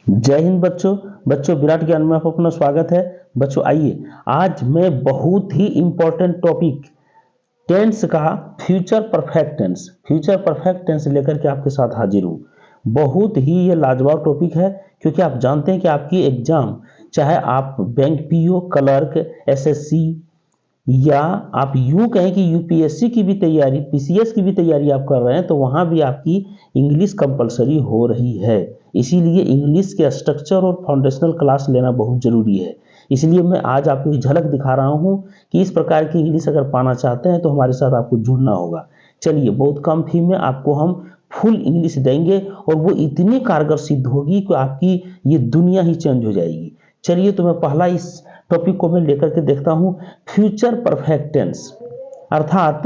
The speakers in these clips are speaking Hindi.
जय हिंद बच्चों। बच्चों विराट ज्ञान में आपका अपना स्वागत है। बच्चों आइए, आज मैं बहुत ही इंपॉर्टेंट टॉपिक टेंस का फ्यूचर परफेक्ट टेंस लेकर के आपके साथ हाजिर हूँ। बहुत ही ये लाजवाब टॉपिक है, क्योंकि आप जानते हैं कि आपकी एग्जाम, चाहे आप बैंक पीओ, क्लर्क, एसएससी, या आप यूं कहें कि यूपीएससी की भी तैयारी, पीसीएस की भी तैयारी आप कर रहे हैं, तो वहां भी आपकी इंग्लिश कंपलसरी हो रही है। इसीलिए इंग्लिश के स्ट्रक्चर और फाउंडेशनल क्लास लेना बहुत जरूरी है। इसलिए मैं आज आपको एक झलक दिखा रहा हूं कि इस प्रकार की इंग्लिश अगर पाना चाहते हैं तो हमारे साथ आपको जुड़ना होगा। चलिए, बहुत कम फी में आपको हम फुल इंग्लिश देंगे और वो इतनी कारगर सिद्ध होगी कि आपकी ये दुनिया ही चेंज हो जाएगी। चलिए, तो मैं पहला इस टॉपिक को मैं लेकर के देखता हूं, फ्यूचर परफेक्ट टेंस। अर्थात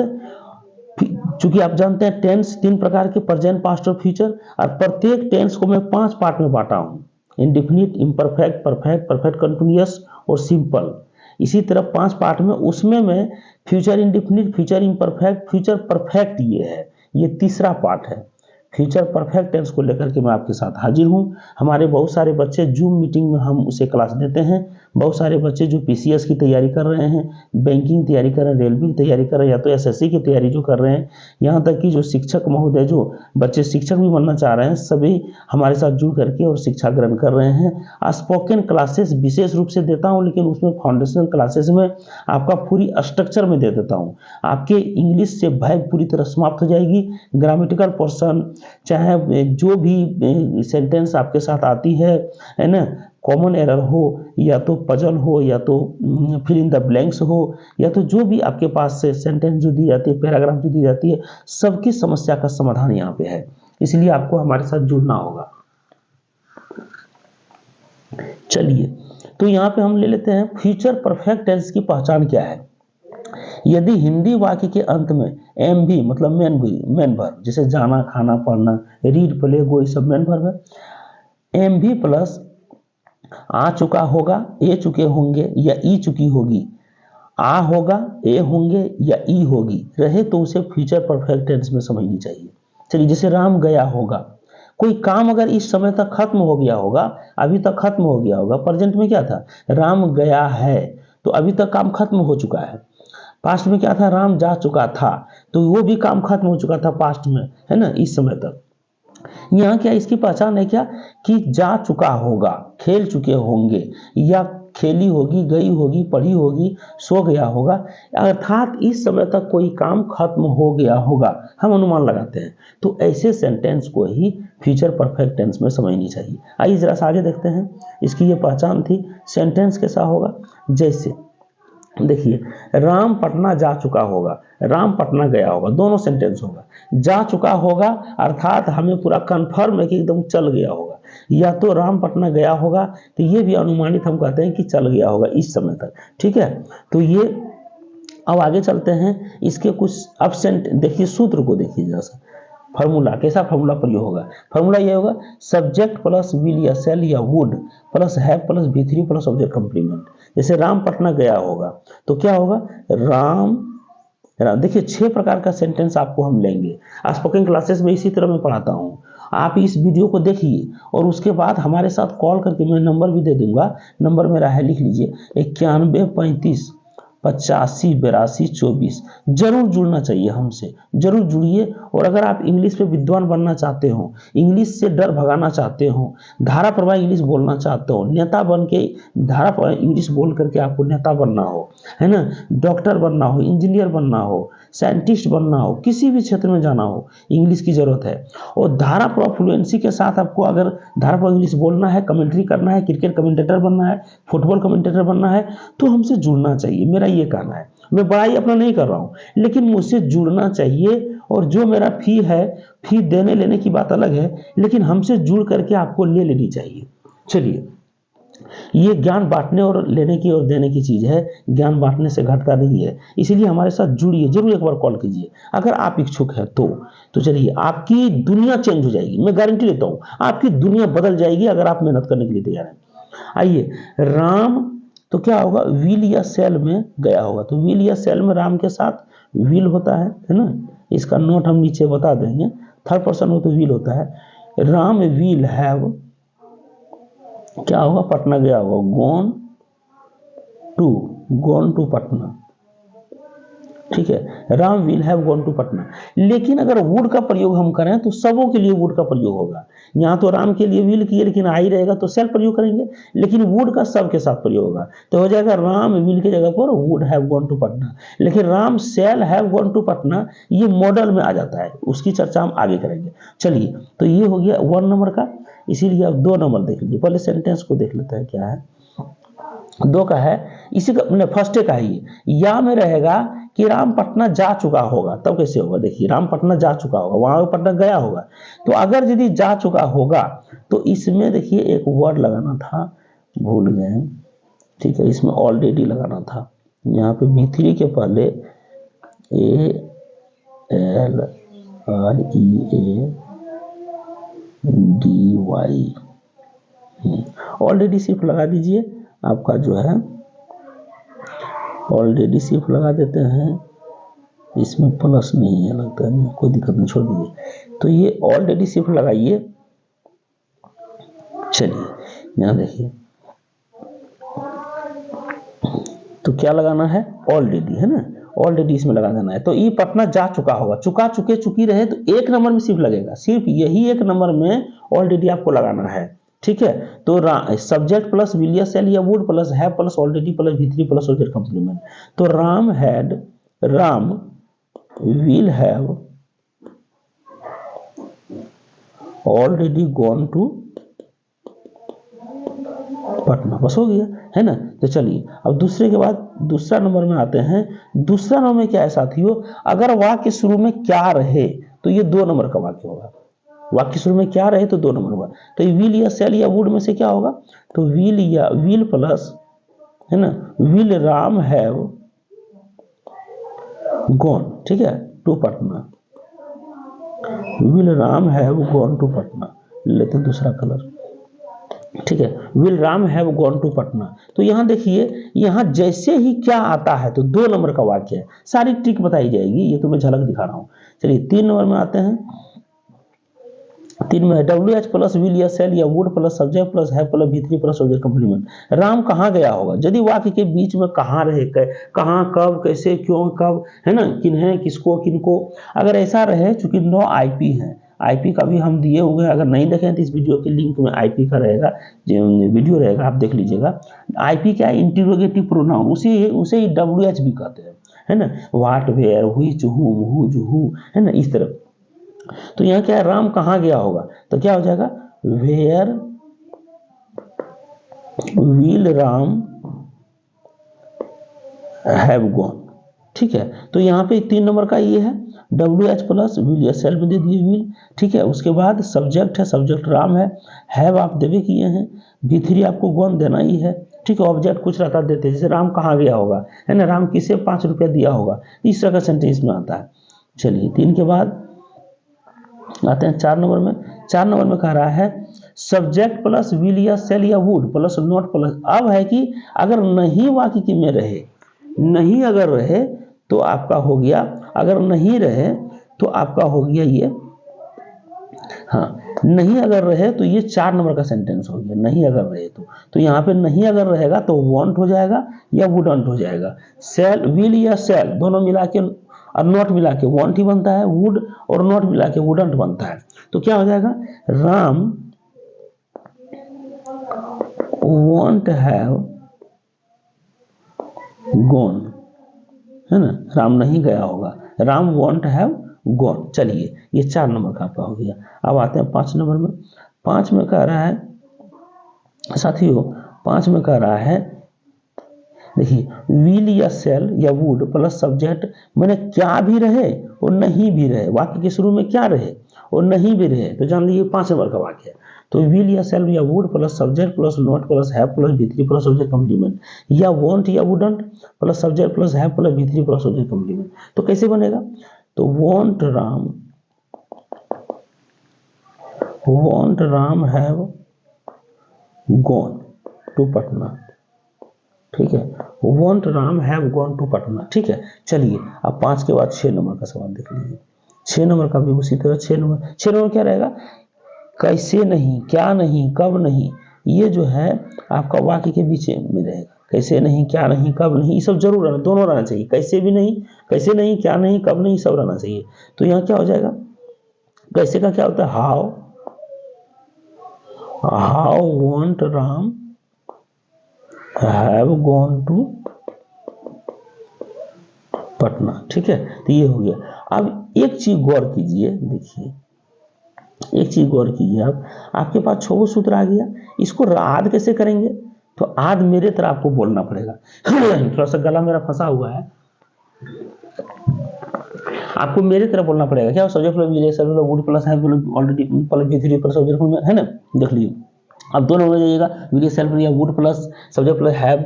चूंकि आप जानते हैं टेंस तीन प्रकार के, प्रेजेंट, पास्ट और फ्यूचर, और प्रत्येक टेंस को मैं 5 पार्ट में बांटा हूं, indefinite, imperfect, perfect, perfect continuous और सिंपल। इसी तरह 5 पार्ट में, उसमें मैं future indefinite, future imperfect, future perfect, ये है, ये तीसरा पार्ट है। फ्यूचर परफेक्ट टेंस को लेकर के मैं आपके साथ हाजिर हूं। हमारे बहुत सारे बच्चे जूम मीटिंग में हम उसे क्लास देते हैं। बहुत सारे बच्चे जो पीसीएस की तैयारी कर रहे हैं, बैंकिंग तैयारी कर रहे हैं, रेलवे की तैयारी कर रहे हैं, या तो एसएससी की तैयारी जो कर रहे हैं, यहाँ तक कि जो शिक्षक महोदय, जो बच्चे शिक्षक भी बनना चाह रहे हैं, सभी हमारे साथ जुड़ करके और शिक्षा ग्रहण कर रहे हैं। स्पोकन क्लासेस विशेष रूप से देता हूँ, लेकिन उसमें फाउंडेशनल क्लासेस में आपका पूरी स्ट्रक्चर में दे देता हूँ। आपके इंग्लिश से भय पूरी तरह समाप्त हो जाएगी। ग्रामेटिकल पोर्शन, चाहे जो भी सेंटेंस आपके साथ आती है ना, कॉमन एरर हो, या तो पजल हो, या तो फिल इन द ब्लैंक्स हो, या तो जो भी आपके पास से सेंटेंस जो दी जाती है, पैराग्राफ जो दी जाती है, सबकी समस्या का समाधान यहाँ पे है। इसलिए आपको हमारे साथ जुड़ना होगा। चलिए, तो यहाँ पे हम ले लेते हैं फ्यूचर परफेक्ट टेंस की पहचान क्या है। यदि हिंदी वाक्य के अंत में एम भी, मतलब मेन वर्ब, जैसे जाना, खाना, पढ़ना, रीड, प्ले, गो, ये सब मेन वर्ब है। एम भी प्लस आ चुका होगा, ए चुके होंगे, या ई चुकी होगी, आ होगा, ए होंगे, या ई होगी रहे, तो उसे फ्यूचर परफेक्ट टेंस में समझनी चाहिए। चलिए, जैसे राम गया होगा, कोई काम अगर इस समय तक खत्म हो गया होगा, अभी तक खत्म हो गया होगा, प्रेजेंट में क्या था, राम गया है, तो अभी तक काम खत्म हो चुका है। पास्ट में क्या था, राम जा चुका था, तो वो भी काम खत्म हो चुका था पास्ट में, है ना, इस समय तक। यहाँ क्या इसकी पहचान है क्या, कि जा चुका होगा, खेल चुके होंगे, या खेली होगी, गई होगी, पढ़ी होगी, सो गया होगा, अर्थात इस समय तक कोई काम खत्म हो गया होगा, हम अनुमान लगाते हैं। तो ऐसे सेंटेंस को ही फ्यूचर परफेक्ट टेंस में समझनी चाहिए। आइए जरा सा आगे देखते हैं। इसकी ये पहचान थी। सेंटेंस कैसा होगा, जैसे देखिए, राम पटना जा चुका होगा, राम पटना गया होगा, दोनों सेंटेंस होगा। जा चुका होगा अर्थात हमें पूरा कंफर्म है कि एकदम चल गया होगा, या तो राम पटना गया होगा, तो ये भी अनुमानित हम कहते हैं कि चल गया होगा इस समय तक। ठीक है, तो ये अब आगे चलते हैं। इसके कुछ एब्सेंट देखिए, सूत्र को देखिए जरा सा। फार्मूला, कैसा फार्मूला प्रयोग होगा, फार्मूला ये होगा, सब्जेक्ट प्लस विल या सेल या would plus have plus V3 plus object complement. जैसे राम पटना गया होगा, तो क्या होगा, राम। देखिए 6 प्रकार का सेंटेंस आपको हम लेंगे। स्पोकन क्लासेस में इसी तरह मैं पढ़ाता हूँ। आप इस वीडियो को देखिए और उसके बाद हमारे साथ कॉल करके, मैं नंबर भी दे दूंगा, नंबर मेरा है, लिख लीजिए, 91 35 85 82 24। जरूर जुड़ना चाहिए हमसे, जरूर जुड़िए। और अगर आप इंग्लिश पे विद्वान बनना चाहते हो, इंग्लिश से डर भगाना चाहते हो, धारा प्रवाह इंग्लिश बोलना चाहते हो, नेता बन के धारा प्रवाह इंग्लिश बोल करके आपको नेता बनना हो, है ना, डॉक्टर बनना हो, इंजीनियर बनना हो, साइंटिस्ट बनना हो, किसी भी क्षेत्र में जाना हो, इंग्लिश की जरूरत है। और धारा प्रवाह फ्लुएंसी के साथ आपको अगर धारा प्रवाह इंग्लिश बोलना है, कमेंट्री करना है, क्रिकेट कमेंटेटर बनना है, फुटबॉल कमेंटेटर बनना है, तो हमसे जुड़ना चाहिए। मेरा ये कहना है, मैं बड़ाई अपना नहीं कर रहा हूं, लेकिन मुझसे जुड़ना चाहिए। और जो मेरा फी है, फी देने लेने की बात अलग है, लेकिन हमसे जुड़ करके आपको ले लेनी चाहिए। चलिए, ये ज्ञान बांटने और लेने की और देने की चीज है, ज्ञान बांटने से घटता नहीं है। इसीलिए हमारे साथ जुड़िए, जरूर एक बार कॉल कीजिए अगर आप इच्छुक हैं तो चलिए, आपकी दुनिया चेंज हो जाएगी, मैं गारंटी लेता हूं, आपकी दुनिया बदल जाएगी अगर आप मेहनत करने के लिए तैयार हैं। आइए, राम, तो क्या होगा, विल या सेल में गया होगा, तो विल या सेल में राम के साथ विल होता है ना। इसका नोट हम नीचे बता देंगे। थर्ड पर्सन हो तो विल होता है। राम विल हैव क्या होगा, पटना गया होगा, गॉन टू पटना, ठीक है। Ram will have gone to Patna. लेकिन अगर वुड का प्रयोग हम करें तो सबों के लिए वुड का प्रयोग होगा। यहाँ तो राम के लिए विल किए, लेकिन आई रहेगा तो सेल प्रयोग करेंगे, लेकिन वुड का सब के साथ प्रयोग होगा, तो हो जाएगा राम विल की जगह पर would have gone to Patna. लेकिन Ram shall have gone to Patna ये मॉडल में आ जाता है, उसकी चर्चा हम आगे करेंगे। चलिए, तो ये हो गया 1 नंबर का। इसीलिए आप 2 नंबर देख लीजिए। पहले सेंटेंस को देख लेते हैं क्या है। 2 का है, इसी का फर्स्ट का है ये, या में रहेगा कि राम पटना जा चुका होगा, तब कैसे होगा, देखिए राम पटना जा चुका होगा, वहां पटना गया होगा। तो अगर यदि जा चुका होगा तो इसमें देखिए एक वर्ड लगाना था, भूल गए, ठीक है, इसमें ऑलरेडी लगाना था। यहाँ पे B3 के पहले ALREADY ऑलरेडी सिर्फ लगा दीजिए, आपका जो है ऑलरेडी सिर्फ लगा देते हैं, इसमें प्लस नहीं है लगता है, कोई दिक्कत नहीं, छोड़ दीजिए। तो ये ऑलरेडी सिर्फ लगाइए। चलिए यहाँ देखिए, तो क्या लगाना है, ऑलरेडी, है ना, ऑलरेडी इसमें लगा देना है। तो ये पटना जा चुका होगा, चुका चुके चुकी रहे तो 1 नंबर में सिर्फ लगेगा, सिर्फ यही 1 नंबर में ऑलरेडी आपको लगाना है, ठीक है। तो सब्जेक्ट प्लस विल या सेल या would plus have plus already plus V3 plus object complement. तो Ram will have already gone to Patna, बस हो गया, है ना। तो चलिए अब दूसरे के बाद दूसरा नंबर में आते हैं। दूसरा नंबर में क्या है साथियों, अगर वाक्य शुरू में क्या रहे तो ये 2 नंबर का वाक्य होगा। वाक्य शुरू में क्या रहे तो 2 नंबर होगा। तो विल या सेल या वुड में से क्या होगा, तो विल प्लस, है ना, विल राम हैव गॉन, ठीक है, to Patna, will Ram have gone to Patna. लेते हैं दूसरा कलर, ठीक है, will Ram have gone to Patna. तो यहां देखिए, यहां जैसे ही क्या आता है तो 2 नंबर का वाक्य है, सारी ट्रिक बताई जाएगी, ये तो मैं झलक दिखा रहा हूं। चलिए 3 नंबर में आते हैं। 3 में WH प्लस विल या सेल या would plus subject plus have plus V3 plus object complement. Ram कहाँ गया होगा, यदि वाक्य के बीच में कहाँ रहे, कहाँ, कब, कैसे, क्यों, कब, है ना, किन्हें, किसको, किनको, अगर ऐसा रहे, चूंकि 9 IP है, IP का भी हम दिए हुए हैं, अगर नहीं देखें तो इस वीडियो के लिंक में IP का रहेगा, वीडियो रहेगा, आप देख लीजिएगा। IP क्या है, इंटरोगेटिव प्रोनाउन, उसे ही WH भी कहते हैं, है ना, व्हाट, वेयर, व्हिच, हुम, हुज, हु, है ना, इस तरह। तो यहाँ क्या है, राम कहाँ गया होगा, तो क्या हो जाएगा, where will Ram have gone, ठीक है। तो यहाँ पे 3 नंबर का ये है, WH प्लस विल या सेल में दे दिए विल, ठीक है। उसके बाद सब्जेक्ट है, सब्जेक्ट राम हैव आप देवे किए हैं, V3 आपको गॉन देना ही है, ठीक है। ऑब्जेक्ट कुछ रहता देते, जैसे राम कहाँ गया होगा, है ना, राम किसे 5 रुपया दिया होगा, इस तरह का सेंटेंस में आता है। चलिए 3 के बाद आते हैं 4 नंबर में। 4 नंबर में कह रहा है सब्जेक्ट प्लस विल या सेल या वुड प्लस नॉट प्लस। अब है कि अगर नहीं वाक्य में रहे, नहीं अगर रहे तो आपका हो गया, अगर नहीं रहे तो आपका हो गया ये, हाँ, नहीं अगर रहे तो ये 4 नंबर का सेंटेंस हो गया। नहीं अगर रहे तो यहाँ पे नहीं अगर रहेगा तो वांट हो जाएगा या वुडंट हो जाएगा। सेल, विल या सेल दोनों मिला के और नॉट मिला के वांट ही बनता है, वुड और नॉट मिला के वुडंट बनता है। तो क्या हो जाएगा, राम वॉन्ट हैव गॉन, है ना, राम नहीं गया होगा, राम वॉन्ट हैव गॉन। चलिए ये 4 नंबर का आपका हो गया। अब आते हैं 5 नंबर में। 5 में कह रहा है साथियों, 5 में कह रहा है, देखिए विल या सेल या वुड प्लस सब्जेक्ट, मैंने क्या भी रहे और नहीं भी रहे, वाक्य के शुरू में क्या रहे और नहीं भी रहे, तो जान लीजिए 5 नंबर का वाक्य है। तो विल या सेल या would plus subject plus not plus have plus V3 plus object complement, या वांट या wouldn't plus subject plus have plus V3 plus object complement. तो कैसे बनेगा, तो won't Ram have gone to Patna, ठीक है, won't Ram have gone to Patna, ठीक है। चलिए अब 5 के बाद 6 नंबर का सवाल देख लीजिए। 6 नंबर का भी उसी तरह 6 नंबर क्या रहेगा, कैसे नहीं, क्या नहीं, कब नहीं, ये जो है आपका वाक्य के बीच में रहेगा। कैसे नहीं, क्या नहीं, कब नहीं, ये सब जरूर रहना, दोनों रहना चाहिए। कैसे भी नहीं, कैसे नहीं, क्या नहीं, कब नहीं, सब रहना चाहिए। तो यहाँ क्या हो जाएगा, कैसे का क्या होता है, how won't Ram have gone to Patna. ठीक है, तो ये हो गया। अब एक चीज गौर कीजिए, देखिए एक चीज गौर कीजिए, आप आपके पास 6 सूत्र आ गया, इसको आद कैसे करेंगे, तो आद मेरे तरह आपको बोलना पड़ेगा। थोड़ा सा गला मेरा फंसा हुआ है, आपको मेरे तरह बोलना पड़ेगा। क्या सब्जेक्ट वुड प्लस है ऑलरेडी प्लस भी प्लस सब्जेक्ट में है ना, देख लीजिए। अब दोनों में जाइएगा, वीडियो सेल्फ या would plus subject plus have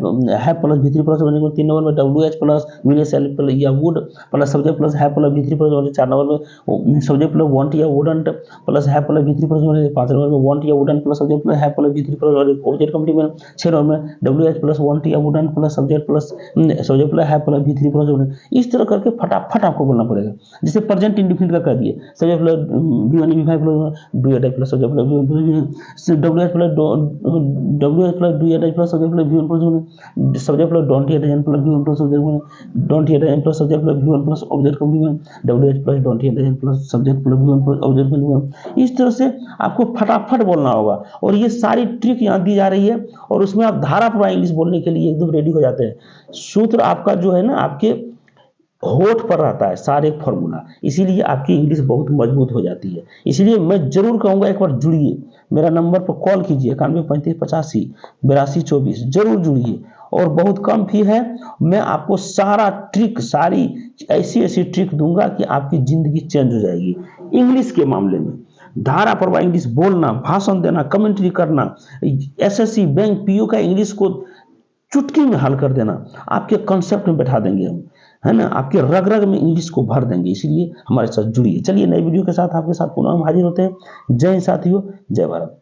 plus भी प्लस 3 नंबर में डब्ल्यू एच प्लस वीडियो सेल्फ या would plus subject plus have plus भी प्लस 4 नंबर में सब्जेक्ट प्लस वांट या वुडंट प्लस हैव प्लस भी प्लस 5 नंबर में वांट या wouldn't plus subject plus have plus भी प्लस ऑब्जेक्ट कंप्लीमेंट 6 नंबर में डब्ल्यू एच प्लस वांट या wouldn't plus subject plus have plus भी प्लस। इस तरह करके फटाफट आपको बोलना पड़ेगा। जैसे प्रेजेंट इंडिफिनिट का कर दिए, subject plus V1 V5 plus do at plus subject plus W H plus W plus do at plus subject plus V1 plus subject plus don't at plus V1 plus subject don't at plus subject plus V1 plus object complement W H plus don't at plus subject plus V1 plus object complement. इस तरह से आपको फटाफट बोलना होगा, और ये सारी ट्रिक यहाँ दी जा रही है, और उसमें आप धारा प्रवाह इंग्लिश बोलने के लिए एकदम रेडी हो जाते हैं। सूत्र आपका जो है ना आपके होठ पर रहता है सारे फॉर्मूला, इसीलिए आपकी इंग्लिश बहुत मजबूत हो जाती है। इसीलिए मैं जरूर कहूंगा एक बार जुड़िए, मेरा नंबर पर कॉल कीजिए 9135858224, जरूर जुड़िए। और बहुत कम फी है, मैं आपको सारा ट्रिक, सारी ऐसी ऐसी ट्रिक दूंगा कि आपकी जिंदगी चेंज हो जाएगी। इंग्लिश के मामले में धारा प्रवाह इंग्लिश बोलना, भाषण देना, कमेंट्री करना, एसएससी बैंक पीओ का इंग्लिश को चुटकी में हल कर देना, आपके कॉन्सेप्ट में बैठा देंगे हम, है ना, आपके रग रग में इंग्लिश को भर देंगे। इसलिए हमारे साथ जुड़िए। चलिए नई वीडियो के साथ आपके साथ पुनः हम हाजिर होते हैं। जय हिंद साथियों, जय भारत।